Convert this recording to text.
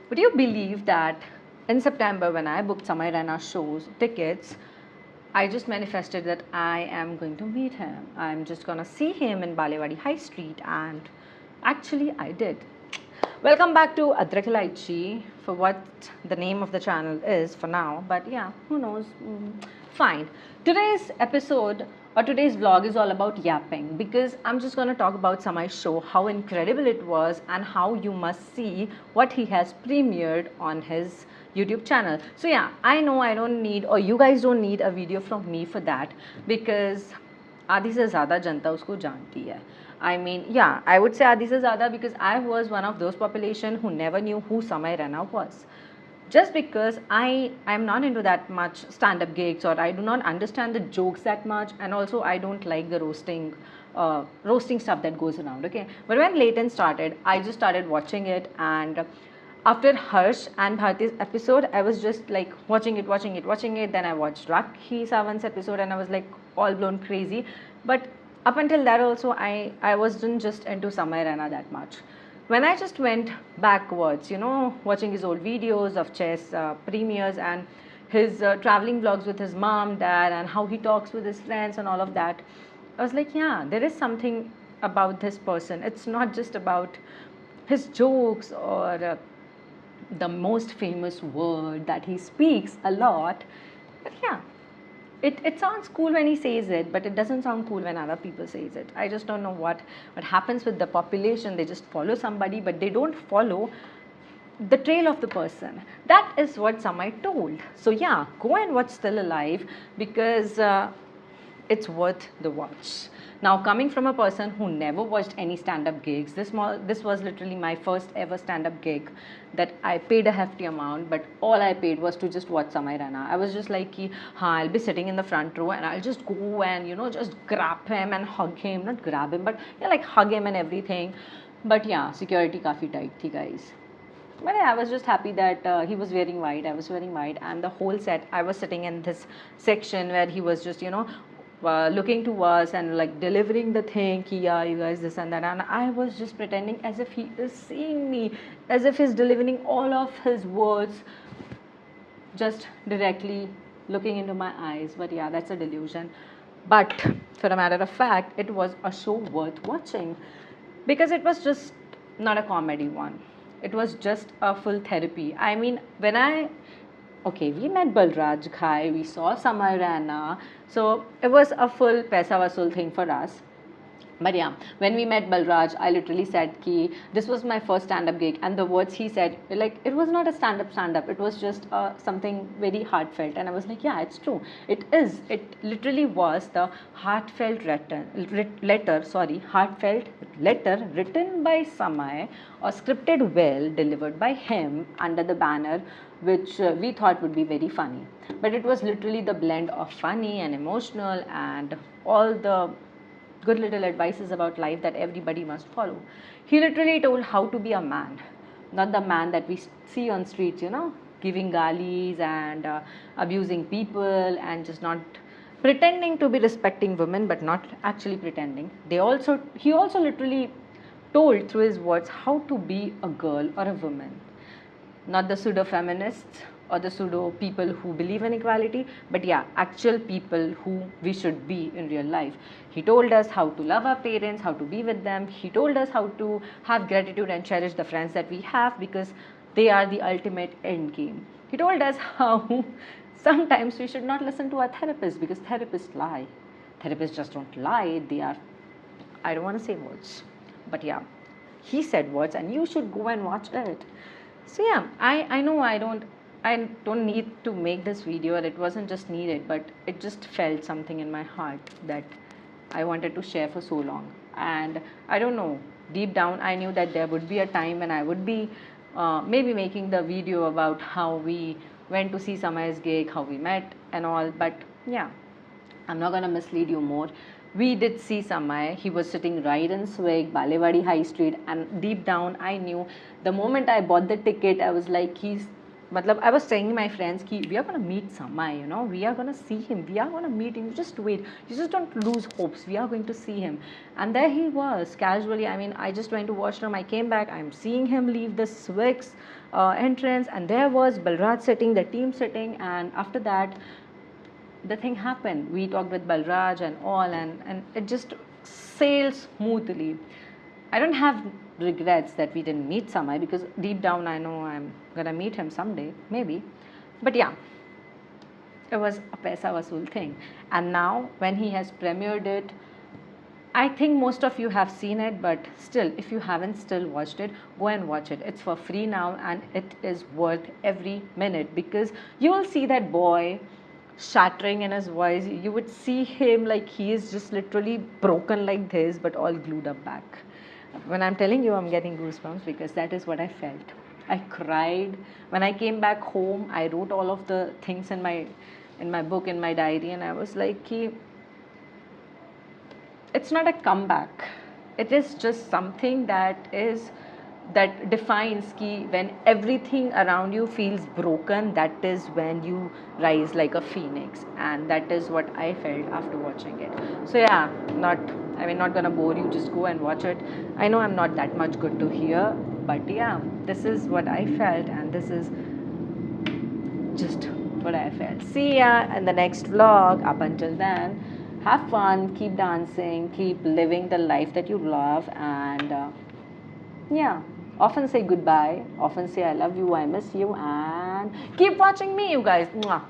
Would you believe that in September, when I booked Samay Raina shows tickets, I just manifested that I am going to meet him. I'm just gonna see him in Balewadi High Street, and actually, I did. Welcome back to Adrak Ilaichi, for what the name of the channel is for now, but yeah, who knows? Fine. Today's episode or today's vlog is all about yapping because I'm just going to talk about Samay's show, how incredible it was, and how you must see what he has premiered on his YouTube channel. So yeah, I know I don't need, or you guys don't need a video from me for that, because आधी से ज़्यादा जनता उसको जानती है. I mean, yeah, I would say आधी से ज़्यादा because I was one of those population who never knew who Samay Raina was. Just because I'm not into that much stand-up gigs, or I do not understand the jokes that much, and also I don't like the roasting stuff that goes around. Okay, but when Layton started, I just started watching it, and after Harsh and Bharti's episode, I was just like watching it. Then I watched Rakhi Sawant's episode, and I was like all blown crazy. But up until that also, I wasn't just into Samay Raina that much. When I just went backwards, watching his old videos of chess premieres and his traveling vlogs with his mom, dad, and how he talks with his friends and all of that, I was like, yeah, there is something about this person. It's not just about his jokes or the most famous word that he speaks a lot. But yeah, it sounds cool when he says it, but it doesn't sound cool when other people says it. I just don't know what happens with the population. They just follow somebody, but they don't follow the trail of the person. That is what Samay told. So yeah, go and watch Still Alive, because it's worth the watch. Now, coming from a person who never watched any stand-up gigs, this was literally my first ever stand-up gig that I paid a hefty amount, but all I paid was to just watch Samay Raina. I was just like, I'll be sitting in the front row and I'll just go and, just grab him and hug him. Not grab him, but yeah, like hug him and everything. But yeah, security काफ़ी tight थी, guys. But yeah, I was just happy that he was wearing white, I was wearing white, and the whole set, I was sitting in this section where he was just, looking to us and like delivering the thing, yeah, you guys, this and that, and I was just pretending as if he is seeing me, as if he's delivering all of his words just directly looking into my eyes. But yeah, that's a delusion. But for a matter of fact, it was a show worth watching because it was just not a comedy one. It was just a full therapy. I mean, okay, we met Balraj Ghai, we saw Samay Raina, so it was a full paisa vasool thing for us. But yeah, when we met Balraj, I literally said ki this was my first stand-up gig, and the words he said, like, it was not a stand-up, it was just something very heartfelt, and I was like, yeah, it's true, it is. It literally was the heartfelt letter written by Samay, or scripted well, delivered by him under the banner, which we thought would be very funny. But it was literally the blend of funny and emotional and all the good little advices about life that everybody must follow. He literally told how to be a man, not the man that we see on streets, giving galis and abusing people and just not pretending to be respecting women, but not actually pretending. He also literally told through his words how to be a girl or a woman, not the pseudo feminists or the pseudo people who believe in equality, but yeah, actual people who we should be in real life. He told us how to love our parents, how to be with them. He told us how to have gratitude and cherish the friends that we have, because they are the ultimate end game. He told us how sometimes we should not listen to our therapists, because therapists lie. Therapists just don't lie. I don't want to say words, but yeah, he said words, and you should go and watch it. So yeah, I know I don't need to make this video, or it wasn't just needed, but it just felt something in my heart that I wanted to share for so long. And I don't know, deep down I knew that there would be a time when I would be maybe making the video about how we went to see Samay's gig, how we met and all. But yeah, I'm not gonna mislead you more. We did see Samay. He was sitting right in Swig, Balewadi High Street, and deep down I knew the moment I bought the ticket, I was like, he's Matlab, I was saying to my friends ki we are going to meet Samay, you know, we are going to see him, we are going to meet him, just wait, you just don't lose hopes, we are going to see him. And there he was, casually. I mean, I just went to washroom, I came back, I'm seeing him leave the Swix entrance, and there was Balraj sitting, the team sitting, and after that, the thing happened. We talked with Balraj and all, and it just sailed smoothly. I don't have regrets that we didn't meet Samay, because deep down I know I'm gonna meet him someday, maybe. But yeah, it was a paisa vasool thing. And now when he has premiered it, I think most of you have seen it, but still, if you haven't still watched it, go and watch it. It's for free now, and it is worth every minute, because you will see that boy shattering in his voice. You would see him like he is just literally broken like this, but all glued up back. When I'm telling you, I'm getting goosebumps, because that is what I felt. I cried. When I came back home, I wrote all of the things in my book, in my diary, and I was like, it's not a comeback, it is just something that defines ki when everything around you feels broken, that is when you rise like a phoenix. And that is what I felt after watching it. So yeah, not gonna bore you, just go and watch it. I know I'm not that much good to hear, but yeah, this is what I felt, and this is just what I felt. See ya in the next vlog. Up until then, have fun, keep dancing, keep living the life that you love, and yeah, often say goodbye, often say I love you, I miss you, and keep watching me, you guys. Mwah.